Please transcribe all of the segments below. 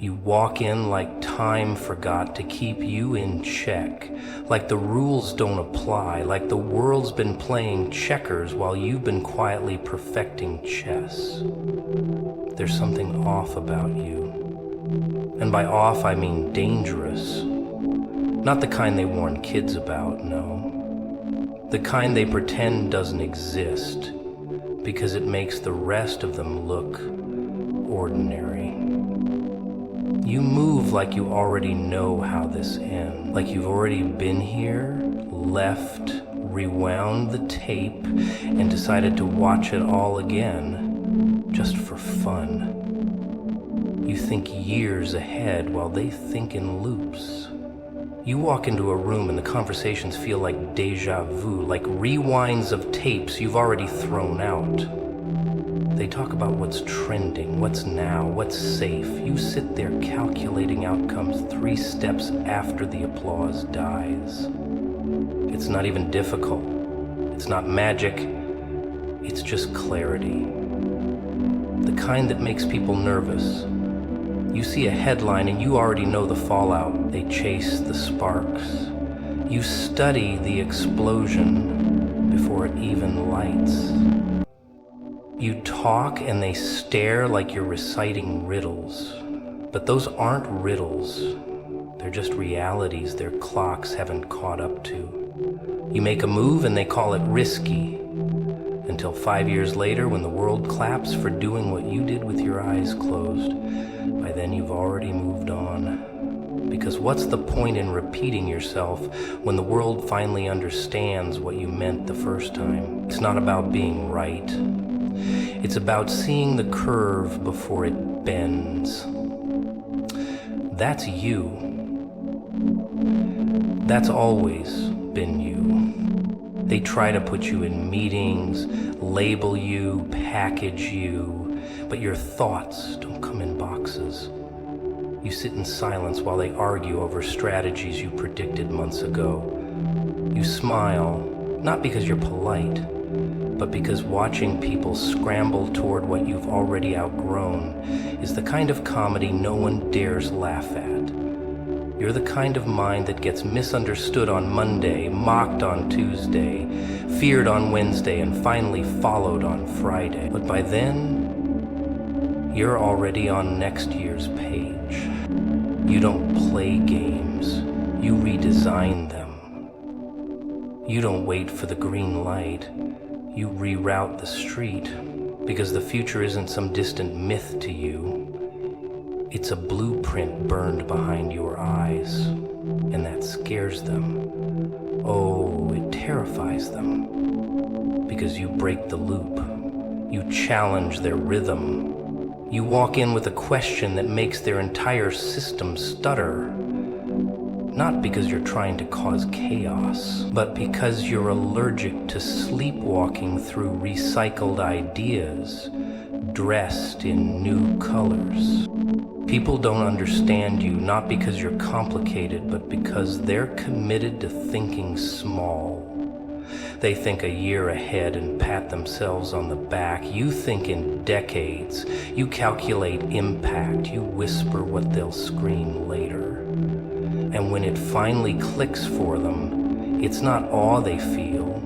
You walk in like time forgot to keep you in check, like the rules don't apply, like the world's been playing checkers while you've been quietly perfecting chess. There's something off about you. And by off, I mean dangerous. Not the kind they warn kids about, no. The kind they pretend doesn't exist because it makes the rest of them look ordinary. You move like you already know how this ends, like you've already been here, left, rewound the tape, and decided to watch it all again, just for fun. You think years ahead while they think in loops. You walk into a room and the conversations feel like deja vu, like rewinds of tapes you've already thrown out. They talk about what's trending, what's now, what's safe. You sit there calculating outcomes 3 steps after the applause dies. It's not even difficult. It's not magic. It's just clarity. The kind that makes people nervous. You see a headline and you already know the fallout. They chase the sparks. You study the explosion before it even lights. You talk and they stare like you're reciting riddles. But those aren't riddles. They're just realities their clocks haven't caught up to. You make a move and they call it risky. Until 5 years later, when the world claps for doing what you did with your eyes closed, by then you've already moved on. Because what's the point in repeating yourself when the world finally understands what you meant the first time? It's not about being right. It's about seeing the curve before it bends. That's you. That's always been you. They try to put you in meetings, label you, package you, but your thoughts don't come in boxes. You sit in silence while they argue over strategies you predicted months ago. You smile, not because you're polite, but because watching people scramble toward what you've already outgrown is the kind of comedy no one dares laugh at. You're the kind of mind that gets misunderstood on Monday, mocked on Tuesday, feared on Wednesday, and finally followed on Friday. But by then, you're already on next year's page. You don't play games, you redesign them. You don't wait for the green light. You reroute the street, because the future isn't some distant myth to you. It's a blueprint burned behind your eyes, and that scares them. Oh, it terrifies them, because you break the loop. You challenge their rhythm. You walk in with a question that makes their entire system stutter. Not because you're trying to cause chaos, but because you're allergic to sleepwalking through recycled ideas, dressed in new colors. People don't understand you, not because you're complicated, but because they're committed to thinking small. They think a year ahead and pat themselves on the back. You think in decades. You calculate impact. You whisper what they'll scream later. And when it finally clicks for them, it's not awe they feel,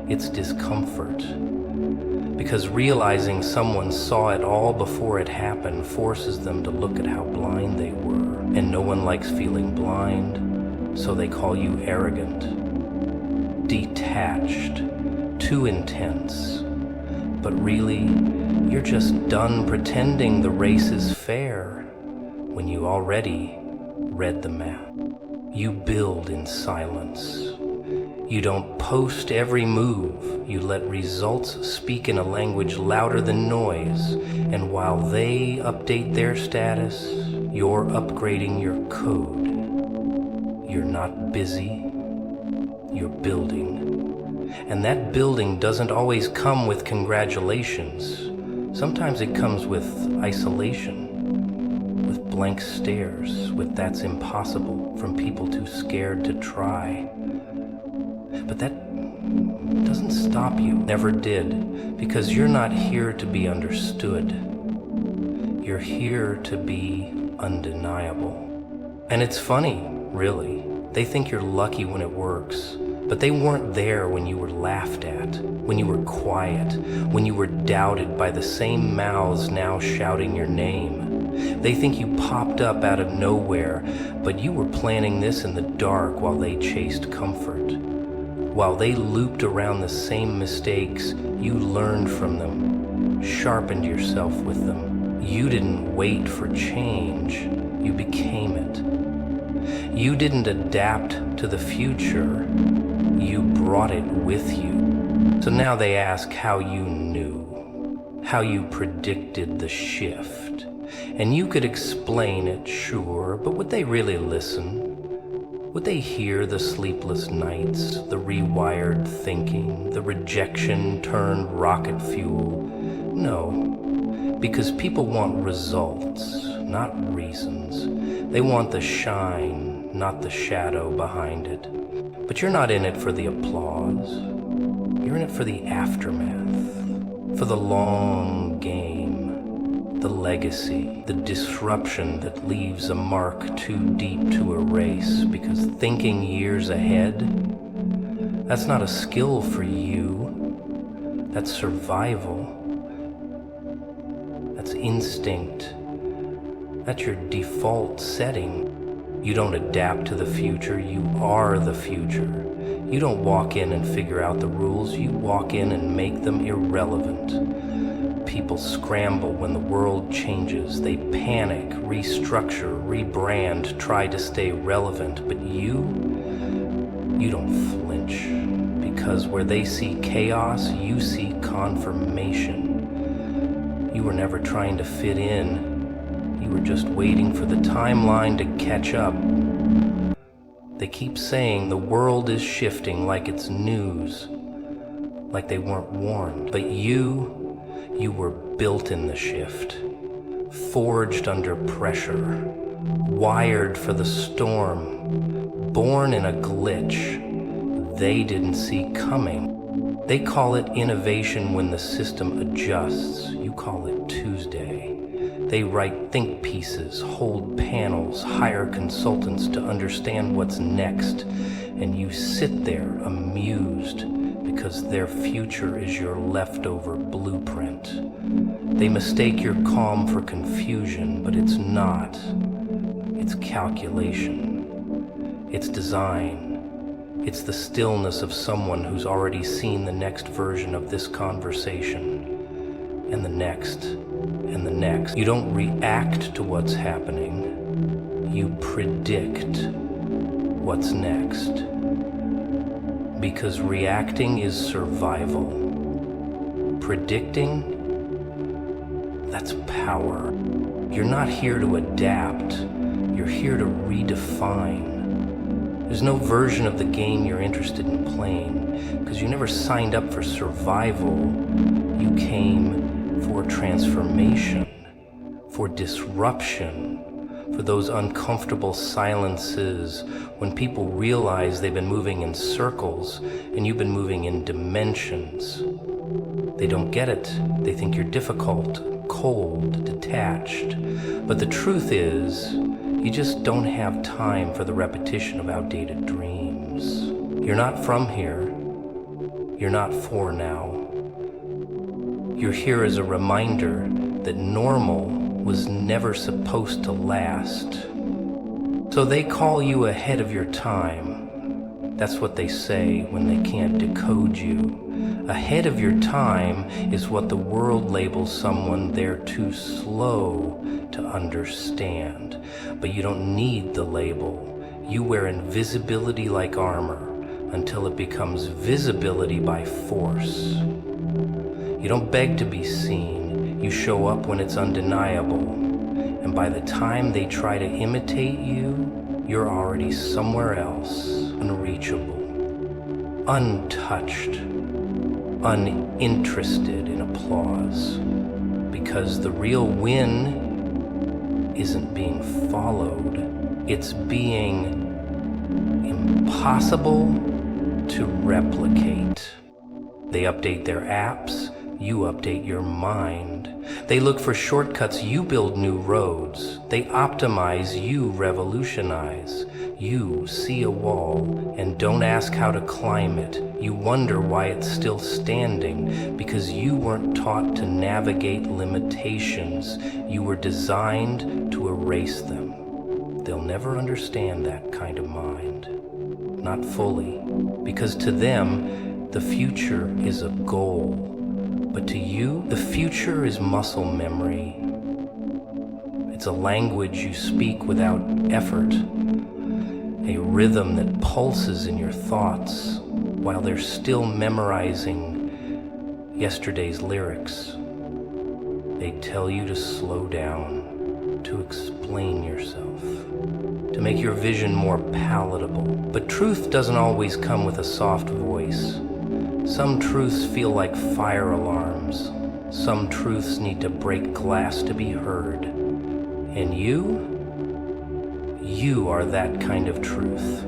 it's discomfort. Because realizing someone saw it all before it happened forces them to look at how blind they were. And no one likes feeling blind, so they call you arrogant, detached, too intense. But really, you're just done pretending the race is fair when you already read the map. You build in silence. You don't post every move. You let results speak in a language louder than noise. And while they update their status, you're upgrading your code. You're not busy. You're building. And that building doesn't always come with congratulations. Sometimes it comes with isolation. Blank stares, with that's impossible from people too scared to try. But that doesn't stop you, never did, because you're not here to be understood. You're here to be undeniable. And it's funny, really. They think you're lucky when it works, but they weren't there when you were laughed at, when you were quiet, when you were doubted by the same mouths now shouting your name. They think you popped up out of nowhere, but you were planning this in the dark while they chased comfort. While they looped around the same mistakes, you learned from them, sharpened yourself with them. You didn't wait for change, you became it. You didn't adapt to the future, you brought it with you. So now they ask how you knew, how you predicted the shift. And you could explain it, sure, but would they really listen? Would they hear the sleepless nights, the rewired thinking, the rejection turned rocket fuel? No, because people want results, not reasons. They want the shine, not the shadow behind it. But you're not in it for the applause. You're in it for the aftermath, for the long game, the legacy, the disruption that leaves a mark too deep to erase, because thinking years ahead, that's not a skill for you. That's survival. That's instinct. That's your default setting. You don't adapt to the future, you are the future. You don't walk in and figure out the rules, you walk in and make them irrelevant. People scramble when the world changes. They panic, restructure, rebrand, try to stay relevant. But you don't flinch. Because where they see chaos, you see confirmation. You were never trying to fit in. You were just waiting for the timeline to catch up. They keep saying the world is shifting like it's news, like they weren't warned. But you were built in the shift, forged under pressure, wired for the storm, born in a glitch they didn't see coming. They call it innovation when the system adjusts. You call it Tuesday. They write think pieces, hold panels, hire consultants to understand what's next, and you sit there amused because their future is your leftover blueprint. They mistake your calm for confusion, but it's not. It's calculation. It's design. It's the stillness of someone who's already seen the next version of this conversation, and the next, and the next. You don't react to what's happening. You predict what's next. Because reacting is survival. Predicting, that's power. You're not here to adapt. You're here to redefine. There's no version of the game you're interested in playing, because you never signed up for survival. You came for transformation, for disruption, for those uncomfortable silences when people realize they've been moving in circles and you've been moving in dimensions. They don't get it. They think you're difficult, cold, detached. But the truth is, you just don't have time for the repetition of outdated dreams. You're not from here. You're not for now. You're here as a reminder that normal was never supposed to last. So they call you ahead of your time. That's what they say when they can't decode you. Ahead of your time is what the world labels someone they're too slow to understand. But you don't need the label. You wear invisibility like armor until it becomes visibility by force. You don't beg to be seen. You show up when it's undeniable. And by the time they try to imitate you, you're already somewhere else, unreachable, untouched, uninterested in applause. Because the real win isn't being followed, it's being impossible to replicate. They update their apps, you update your mind. They look for shortcuts, you build new roads. They optimize, you revolutionize. You see a wall and don't ask how to climb it. You wonder why it's still standing, because you weren't taught to navigate limitations. You were designed to erase them. They'll never understand that kind of mind. Not fully, because to them, the future is a goal. But to you, the future is muscle memory. It's a language you speak without effort, a rhythm that pulses in your thoughts while they're still memorizing yesterday's lyrics. They tell you to slow down, to explain yourself, to make your vision more palatable. But truth doesn't always come with a soft voice. Some truths feel like fire alarms. Some truths need to break glass to be heard. And you are that kind of truth.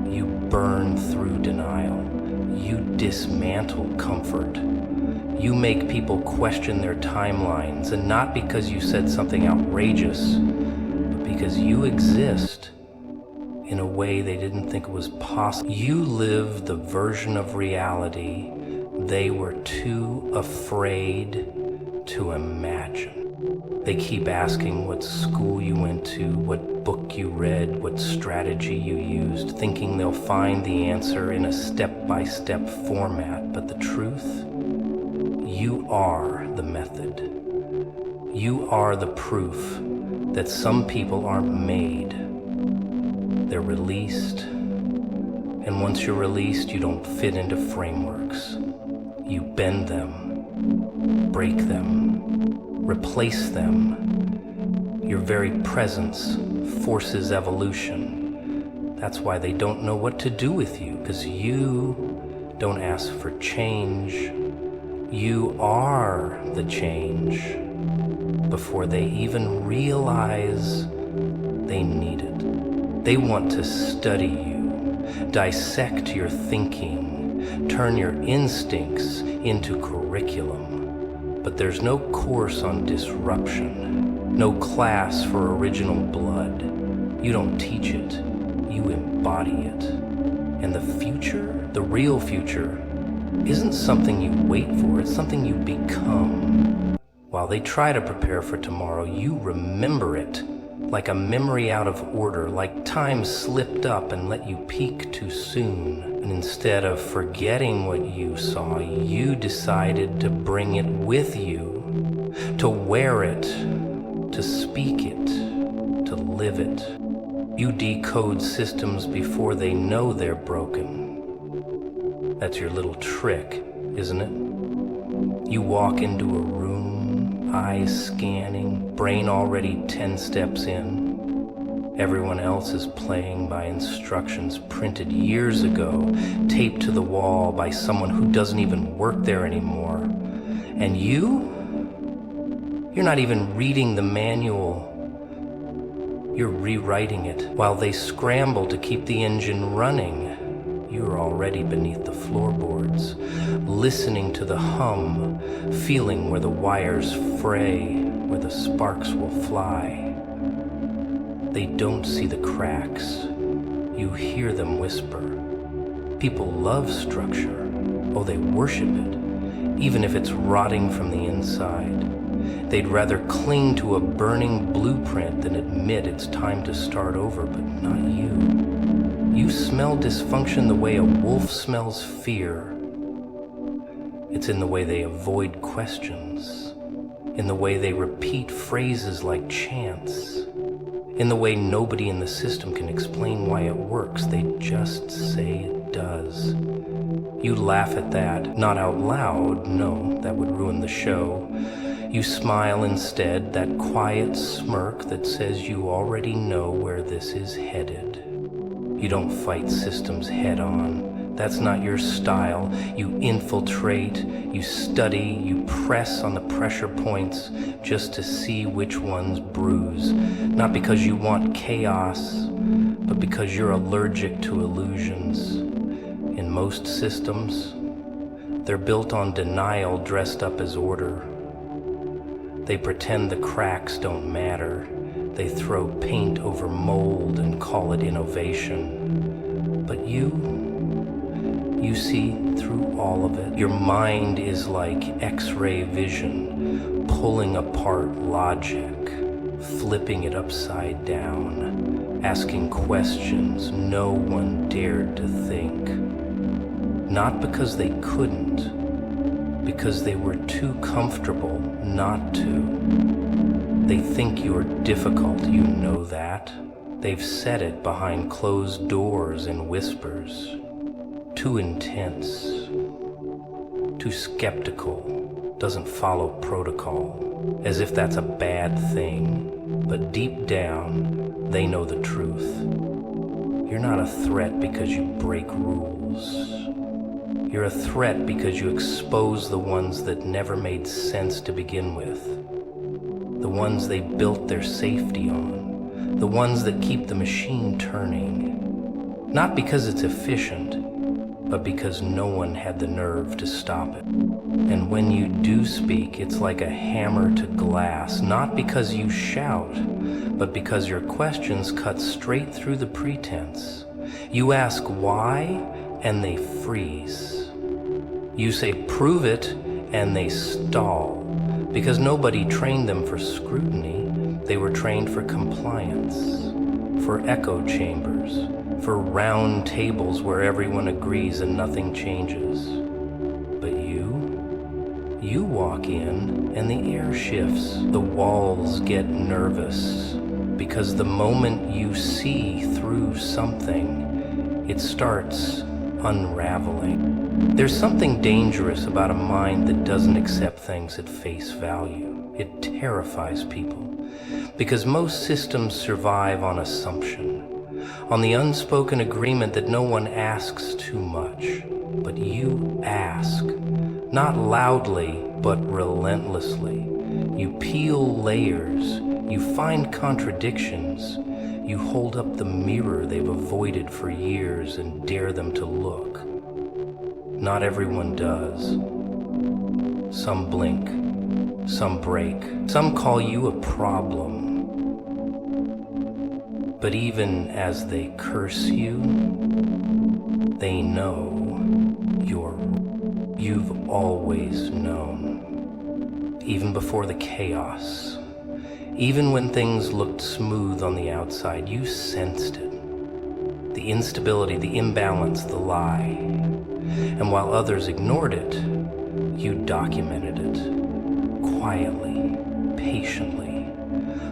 You burn through denial. You dismantle comfort. You make people question their timelines, and not because you said something outrageous, but because you exist in a way they didn't think was possible. You live the version of reality they were too afraid to imagine. They keep asking what school you went to, what book you read, what strategy you used, thinking they'll find the answer in a step-by-step format. But the truth, you are the method. You are the proof that some people aren't made. They're released, and once you're released, you don't fit into frameworks. You bend them, break them, replace them. Your very presence forces evolution. That's why they don't know what to do with you, because you don't ask for change. You are the change before they even realize they need it. They want to study you, dissect your thinking, turn your instincts into curriculum. But there's no course on disruption, no class for original blood. You don't teach it, you embody it. And the future, the real future, isn't something you wait for, it's something you become. While they try to prepare for tomorrow, you remember it. Like a memory out of order, like time slipped up and let you peak too soon. And instead of forgetting what you saw, you decided to bring it with you, to wear it, to speak it, to live it. You decode systems before they know they're broken. That's your little trick, isn't it? You walk into a room, eyes scanning, brain already 10 steps in. Everyone else is playing by instructions printed years ago, taped to the wall by someone who doesn't even work there anymore. And you're not even reading the manual. You're rewriting it. While they scramble to keep the engine running, you're already beneath the floorboards, listening to the hum, feeling where the wires fray, where the sparks will fly. They don't see the cracks. You hear them whisper. People love structure. Oh, they worship it, even if it's rotting from the inside. They'd rather cling to a burning blueprint than admit it's time to start over, but not you. You smell dysfunction the way a wolf smells fear. It's in the way they avoid questions, in the way they repeat phrases like chants, in the way nobody in the system can explain why it works. They just say it does. You laugh at that, not out loud, no, that would ruin the show. You smile instead, that quiet smirk that says you already know where this is headed. You don't fight systems head on. That's not your style. You infiltrate, you study, you press on the pressure points just to see which ones bruise. Not because you want chaos, but because you're allergic to illusions. In most systems, they're built on denial dressed up as order. They pretend the cracks don't matter. They throw paint over mold and call it innovation. But you see through all of it. Your mind is like X-ray vision, pulling apart logic, flipping it upside down, asking questions no one dared to think. Not because they couldn't, because they were too comfortable not to. They think you're difficult, you know that. They've said it behind closed doors in whispers. Too intense, too skeptical, doesn't follow protocol, as if that's a bad thing. But deep down, they know the truth. You're not a threat because you break rules. You're a threat because you expose the ones that never made sense to begin with. The ones they built their safety on. The ones that keep the machine turning. Not because it's efficient, but because no one had the nerve to stop it. And when you do speak, it's like a hammer to glass, not because you shout, but because your questions cut straight through the pretense. You ask why, and they freeze. You say, prove it, and they stall, because nobody trained them for scrutiny. They were trained for compliance, for echo chambers, for round tables where everyone agrees and nothing changes. But you walk in and the air shifts. The walls get nervous because the moment you see through something, it starts unraveling. There's something dangerous about a mind that doesn't accept things at face value. It terrifies people because most systems survive on assumption, on the unspoken agreement that no one asks too much. But you ask, not loudly, but relentlessly. You peel layers, you find contradictions, you hold up the mirror they've avoided for years and dare them to look. Not everyone does. Some blink, some break, some call you a problem. But even as they curse you, they know you've always known. Even before the chaos, even when things looked smooth on the outside, you sensed it. The instability, the imbalance, the lie. And while others ignored it, you documented it, quietly, patiently.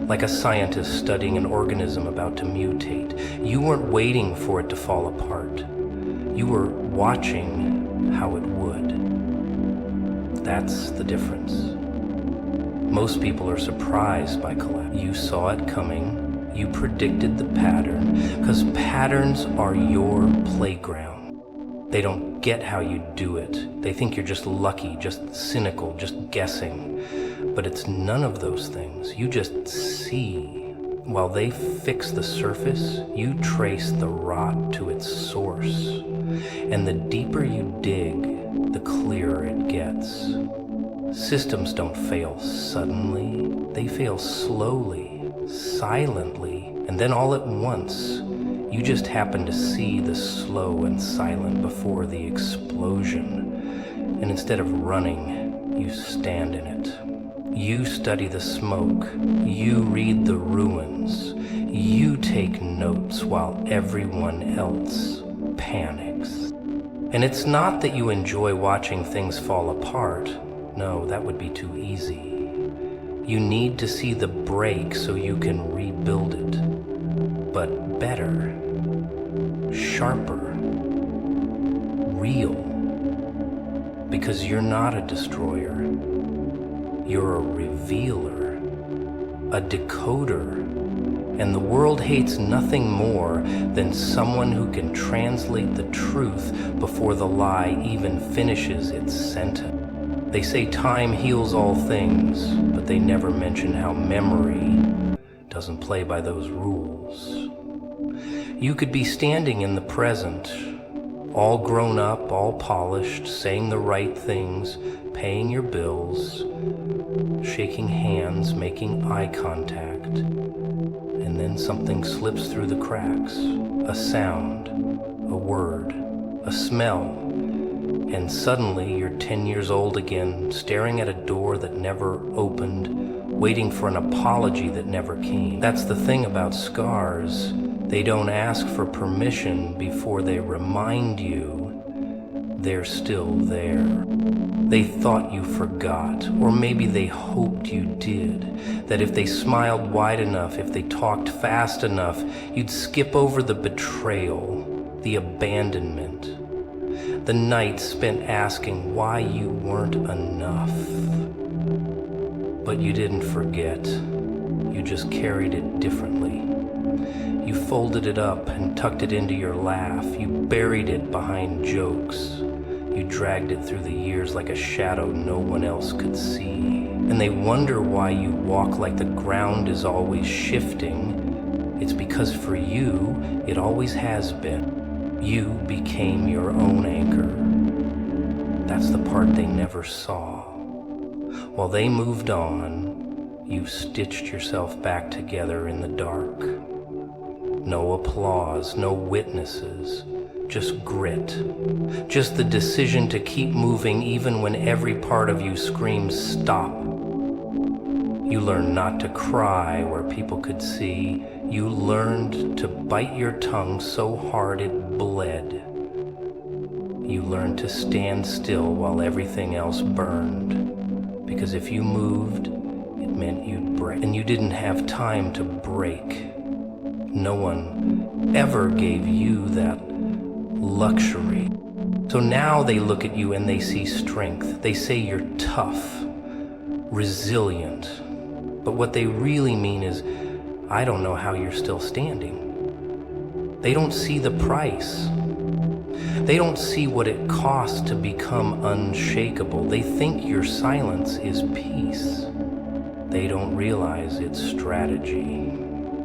Like a scientist studying an organism about to mutate. You weren't waiting for it to fall apart. You were watching how it would. That's the difference. Most people are surprised by collapse. You saw it coming. You predicted the pattern, because patterns are your playground. They don't get how you do it. They think you're just lucky, just cynical, just guessing. But it's none of those things. You just see. While they fix the surface, you trace the rot to its source. And the deeper you dig, the clearer it gets. Systems don't fail suddenly. They fail slowly, silently, and then all at once. You just happen to see the slow and silent before the explosion. And instead of running, you stand in it. You study the smoke, you read the ruins, you take notes while everyone else panics. And it's not that you enjoy watching things fall apart. No, that would be too easy. You need to see the break so you can rebuild it. But better, sharper, real. Because you're not a destroyer. You're a revealer, a decoder, and the world hates nothing more than someone who can translate the truth before the lie even finishes its sentence. They say time heals all things, but they never mention how memory doesn't play by those rules. You could be standing in the present, all grown up, all polished, saying the right things, paying your bills, shaking hands, making eye contact, and then something slips through the cracks. A sound, a word, a smell, and suddenly you're 10 years old again, staring at a door that never opened, waiting for an apology that never came. That's the thing about scars. They don't ask for permission before they remind you they're still there. They thought you forgot, or maybe they hoped you did, that if they smiled wide enough, if they talked fast enough, you'd skip over the betrayal, the abandonment, the nights spent asking why you weren't enough. But you didn't forget, you just carried it differently. You folded it up and tucked it into your laugh. You buried it behind jokes. You dragged it through the years like a shadow no one else could see. And they wonder why you walk like the ground is always shifting. It's because for you, it always has been. You became your own anchor. That's the part they never saw. While they moved on, you stitched yourself back together in the dark. No applause, no witnesses, just grit. Just the decision to keep moving even when every part of you screams stop. You learned not to cry where people could see. You learned to bite your tongue so hard it bled. You learned to stand still while everything else burned. Because if you moved, it meant you'd break. And you didn't have time to break. No one ever gave you that luxury. So now they look at you and they see strength. They say you're tough, resilient. But what they really mean is, I don't know how you're still standing. They don't see the price. They don't see what it costs to become unshakable. They think your silence is peace. They don't realize it's strategy.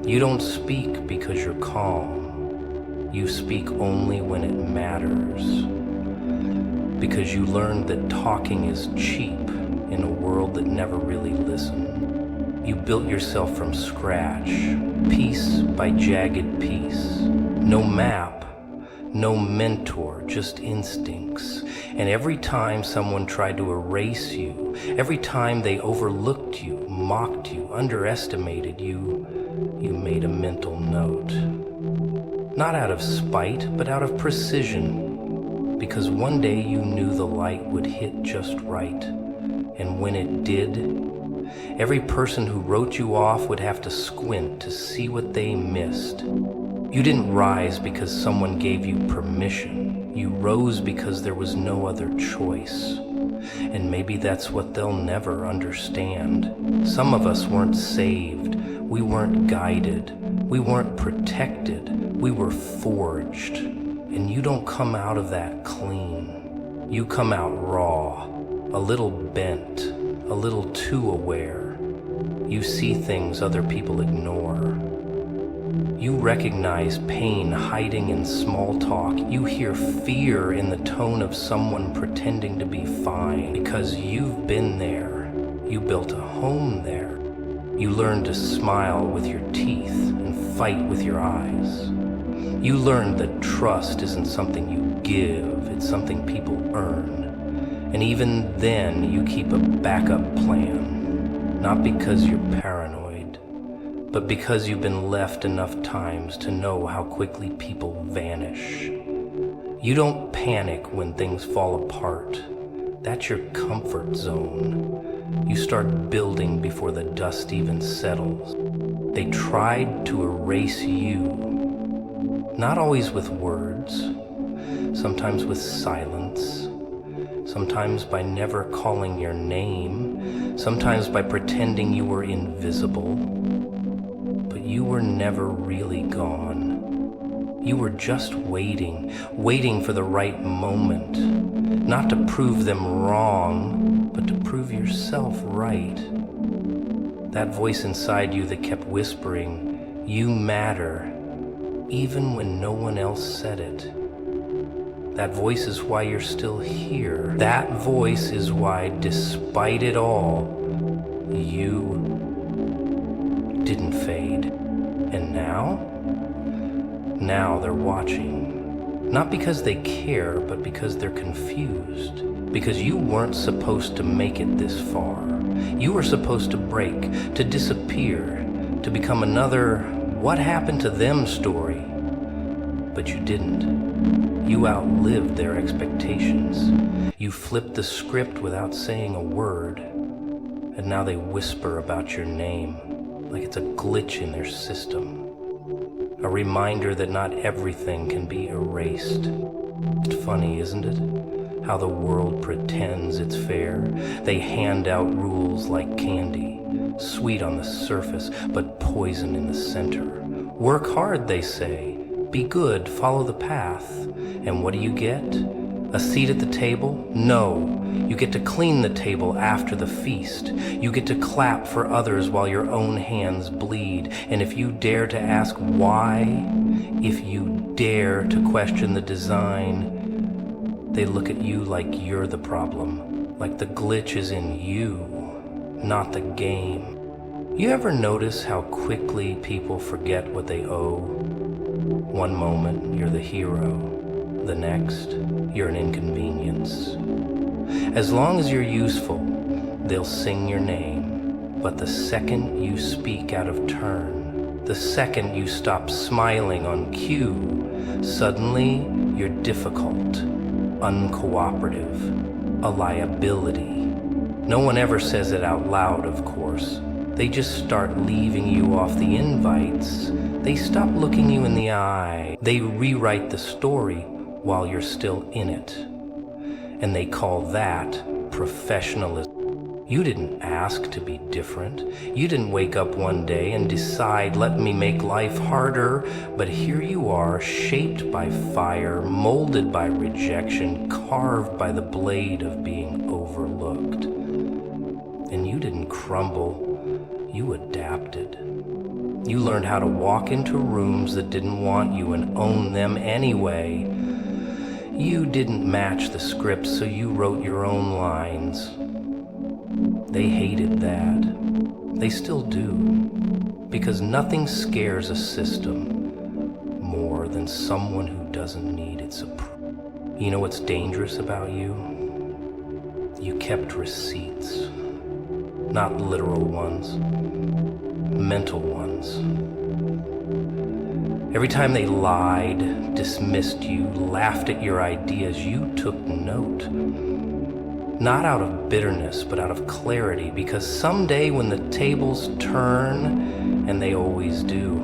You don't speak because you're calm. You speak only when it matters. Because you learned that talking is cheap in a world that never really listened. You built yourself from scratch, piece by jagged piece. No map, no mentor, just instincts. And every time someone tried to erase you, every time they overlooked you, mocked you, underestimated you, you made a mental note. Not out of spite, but out of precision. Because one day you knew the light would hit just right. And when it did, every person who wrote you off would have to squint to see what they missed. You didn't rise because someone gave you permission. You rose because there was no other choice. And maybe that's what they'll never understand. Some of us weren't saved. We weren't guided. We weren't protected. We were forged. And you don't come out of that clean. You come out raw, a little bent, a little too aware. You see things other people ignore. You recognize pain hiding in small talk. You hear fear in the tone of someone pretending to be fine. Because you've been there. You built a home there. You learned to smile with your teeth and fight with your eyes. You learned that trust isn't something you give, it's something people earn. And even then, you keep a backup plan. Not because you're paranoid, but because you've been left enough times to know how quickly people vanish. You don't panic when things fall apart. That's your comfort zone. You start building before the dust even settles. They tried to erase you. Not always with words, sometimes with silence, sometimes by never calling your name, sometimes by pretending you were invisible. But you were never really gone. You were just waiting for the right moment, not to prove them wrong, but to prove yourself right. That voice inside you that kept whispering, "You matter," even when no one else said it. That voice is why you're still here. That voice is why, despite it all, you didn't fade. And now they're watching. Not because they care, but because they're confused. Because you weren't supposed to make it this far. You were supposed to break, to disappear, to become another what happened to them story. But you didn't. You outlived their expectations. You flipped the script without saying a word. And now they whisper about your name, like it's a glitch in their system. A reminder that not everything can be erased. It's funny, isn't it? How the world pretends it's fair. They hand out rules like candy, sweet on the surface, but poison in the center. Work hard, they say. Be good, follow the path. And what do you get? A seat at the table? No. You get to clean the table after the feast. You get to clap for others while your own hands bleed. And if you dare to ask why, if you dare to question the design, they look at you like you're the problem, like the glitch is in you, not the game. You ever notice how quickly people forget what they owe? One moment, you're the hero. The next, you're an inconvenience. As long as you're useful, they'll sing your name. But the second you speak out of turn, the second you stop smiling on cue, suddenly you're difficult, uncooperative, a liability. No one ever says it out loud, of course. They just start leaving you off the invites. They stop looking you in the eye. They rewrite the story while you're still in it. And they call that professionalism. You didn't ask to be different. You didn't wake up one day and decide, let me make life harder. But here you are, shaped by fire, molded by rejection, carved by the blade of being overlooked. And you didn't crumble. You adapted. You learned how to walk into rooms that didn't want you and own them anyway. You didn't match the script, so you wrote your own lines. They hated that. They still do. Because nothing scares a system more than someone who doesn't need its approval. You know what's dangerous about you? You kept receipts. Not literal ones. Mental ones. Every time they lied, dismissed you, laughed at your ideas, you took note. Not out of bitterness, but out of clarity, because someday when the tables turn, and they always do,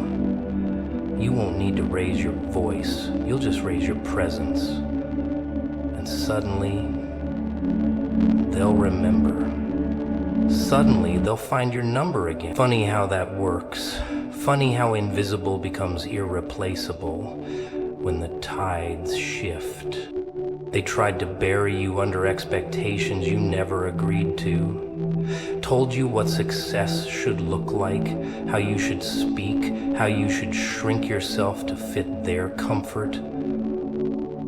you won't need to raise your voice. You'll just raise your presence. And suddenly, they'll remember. Suddenly, they'll find your number again. Funny how that works. Funny how invisible becomes irreplaceable when the tides shift. They tried to bury you under expectations you never agreed to. Told you what success should look like, how you should speak, how you should shrink yourself to fit their comfort.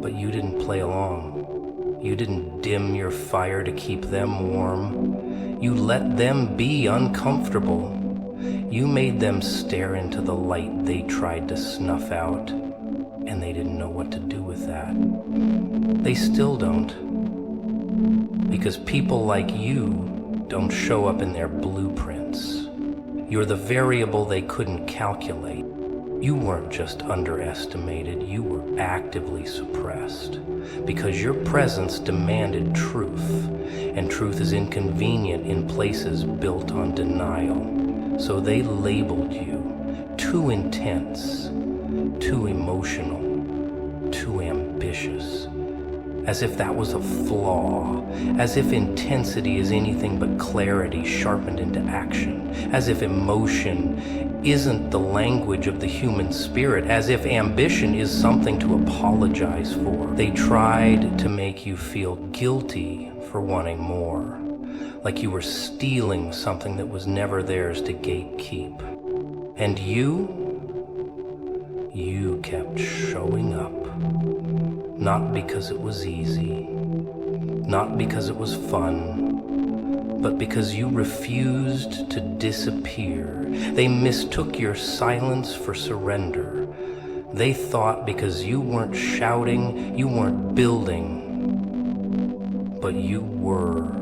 But you didn't play along. You didn't dim your fire to keep them warm. You let them be uncomfortable. You made them stare into the light they tried to snuff out, and they didn't know what to do with that. They still don't. Because people like you don't show up in their blueprints. You're the variable they couldn't calculate. You weren't just underestimated, you were actively suppressed. Because your presence demanded truth, and truth is inconvenient in places built on denial. So they labeled you too intense, too emotional, too ambitious. As if that was a flaw, as if intensity is anything but clarity sharpened into action, as if emotion isn't the language of the human spirit, as if ambition is something to apologize for. They tried to make you feel guilty for wanting more, like you were stealing something that was never theirs to gatekeep. And you kept showing up. Not because it was easy, not because it was fun, but because you refused to disappear. They mistook your silence for surrender. They thought because you weren't shouting, you weren't building, but you were.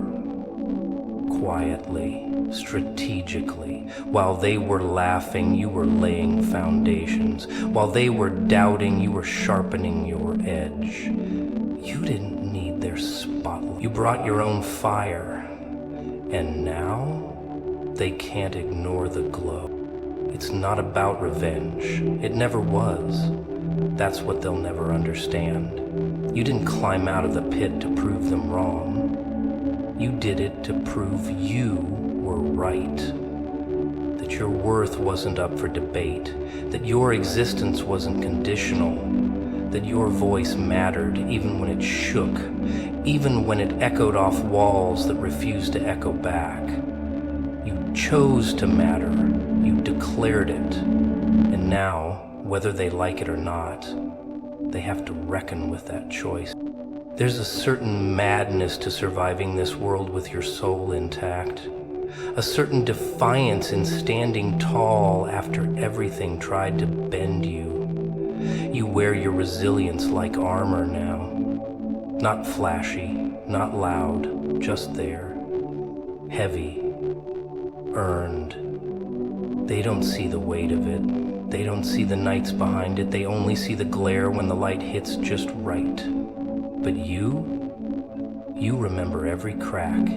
Quietly, strategically. While they were laughing, you were laying foundations. While they were doubting, you were sharpening your edge. You didn't need their spotlight. You brought your own fire. And now, they can't ignore the glow. It's not about revenge. It never was. That's what they'll never understand. You didn't climb out of the pit to prove them wrong. You did it to prove you were right. That your worth wasn't up for debate. That your existence wasn't conditional. That your voice mattered even when it shook. Even when it echoed off walls that refused to echo back. You chose to matter. You declared it. And now, whether they like it or not, they have to reckon with that choice. There's a certain madness to surviving this world with your soul intact. A certain defiance in standing tall after everything tried to bend you. You wear your resilience like armor now. Not flashy, not loud, just there. Heavy. Earned. They don't see the weight of it. They don't see the nights behind it. They only see the glare when the light hits just right. But you remember every crack,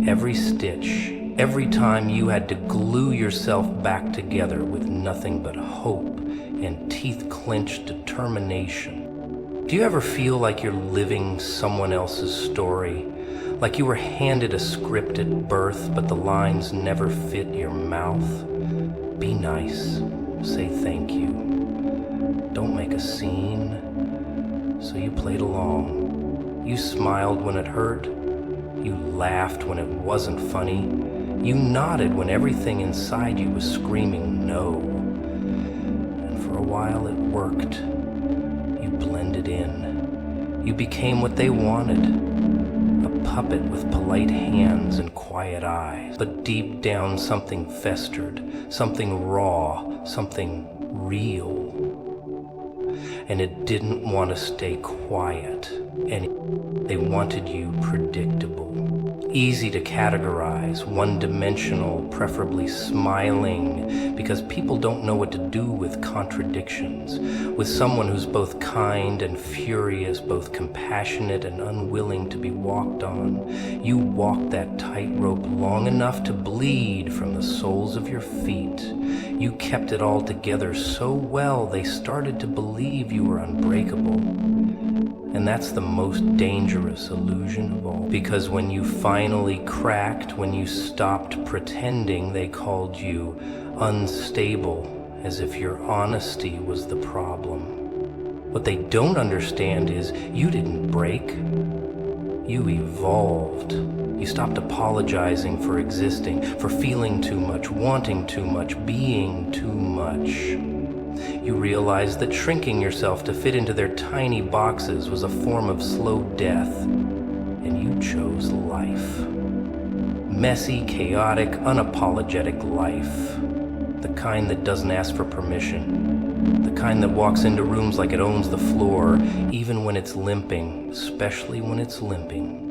every stitch, every time you had to glue yourself back together with nothing but hope and teeth-clenched determination. Do you ever feel like you're living someone else's story? Like you were handed a script at birth, but the lines never fit your mouth? Be nice. Say thank you. Don't make a scene. So you played along. You smiled when it hurt. You laughed when it wasn't funny. You nodded when everything inside you was screaming no. And for a while it worked. You blended in. You became what they wanted. A puppet with polite hands and quiet eyes. But deep down something festered. Something raw. Something real. And it didn't want to stay quiet. And they wanted you predictable. Easy to categorize, one-dimensional, preferably smiling, because people don't know what to do with contradictions. With someone who's both kind and furious, both compassionate and unwilling to be walked on. You walked that tightrope long enough to bleed from the soles of your feet. You kept it all together so well they started to believe you were unbreakable. And that's the most dangerous illusion of all. Because when you finally cracked, when you stopped pretending, they called you unstable, as if your honesty was the problem. What they don't understand is you didn't break. You evolved. You stopped apologizing for existing, for feeling too much, wanting too much, being too much. You realized that shrinking yourself to fit into their tiny boxes was a form of slow death, and you chose life. Messy, chaotic, unapologetic life. The kind that doesn't ask for permission. The kind that walks into rooms like it owns the floor, even when it's limping, especially when it's limping.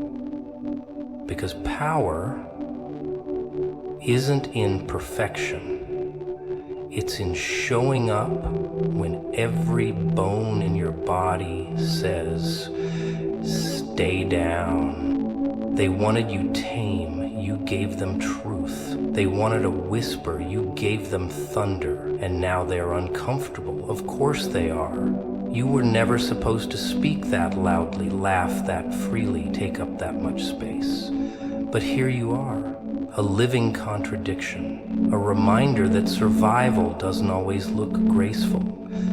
Because power isn't in perfection. It's in showing up when every bone in your body says, stay down. They wanted you tame, you gave them truth. They wanted a whisper, you gave them thunder. And now they're uncomfortable. Of course they are. You were never supposed to speak that loudly, laugh that freely, take up that much space. But here you are. A living contradiction, a reminder that survival doesn't always look graceful.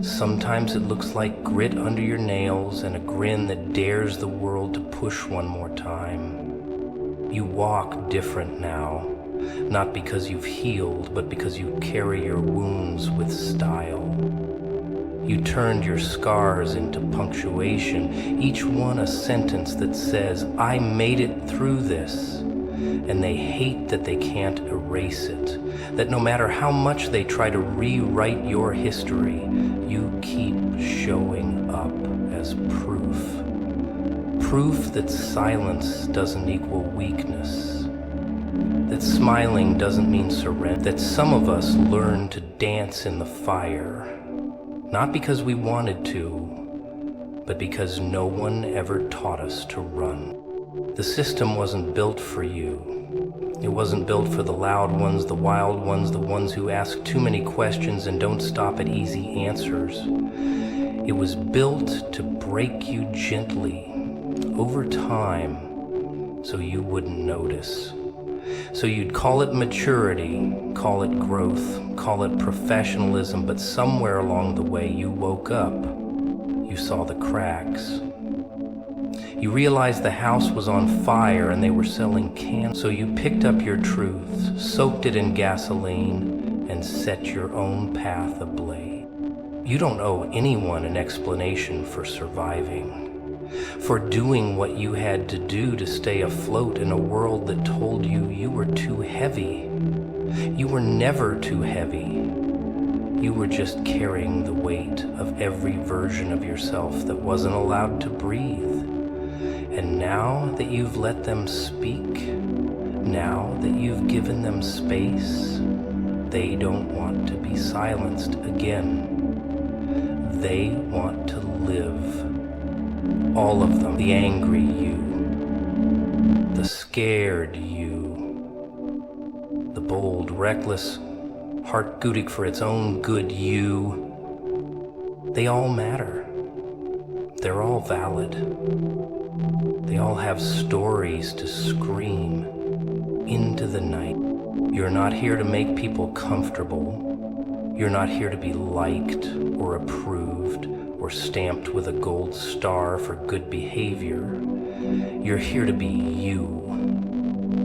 Sometimes it looks like grit under your nails and a grin that dares the world to push one more time. You walk different now, not because you've healed, but because you carry your wounds with style. You turned your scars into punctuation, each one a sentence that says, I made it through this. and they hate that they can't erase it, that no matter how much they try to rewrite your history, you keep showing up as proof. Proof that silence doesn't equal weakness, that smiling doesn't mean surrender, that some of us learn to dance in the fire, not because we wanted to, but because no one ever taught us to run. The system wasn't built for you. It wasn't built for the loud ones, the wild ones, the ones who ask too many questions and don't stop at easy answers. It was built to break you gently over time so you wouldn't notice. So you'd call it maturity, call it growth, call it professionalism, but somewhere along the way you woke up. You saw the cracks. You realized the house was on fire and they were selling candles. So you picked up your truth, soaked it in gasoline, and set your own path ablaze. You don't owe anyone an explanation for surviving, for doing what you had to do to stay afloat in a world that told you you were too heavy. You were never too heavy. You were just carrying the weight of every version of yourself that wasn't allowed to breathe. And now that you've let them speak, now that you've given them space, they don't want to be silenced again. They want to live. All of them. The angry you, the scared you, the bold, reckless, heart-goodig for its own good you. They all matter. They're all valid. They all have stories to scream into the night. You're not here to make people comfortable. You're not here to be liked or approved or stamped with a gold star for good behavior. You're here to be you,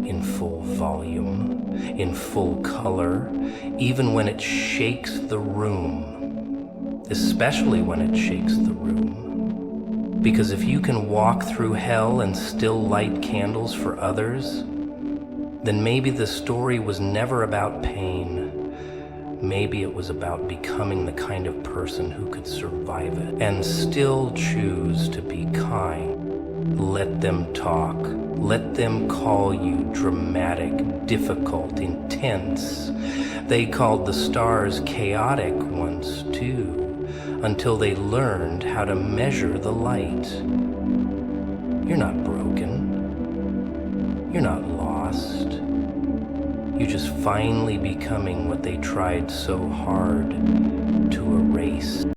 in full volume, in full color, even when it shakes the room, especially when it shakes the room. Because if you can walk through hell and still light candles for others, then maybe the story was never about pain. Maybe it was about becoming the kind of person who could survive it and still choose to be kind. Let them talk. Let them call you dramatic, difficult, intense. They called the stars chaotic once too, until they learned how to measure the light. You're not broken. You're not lost. You're just finally becoming what they tried so hard to erase.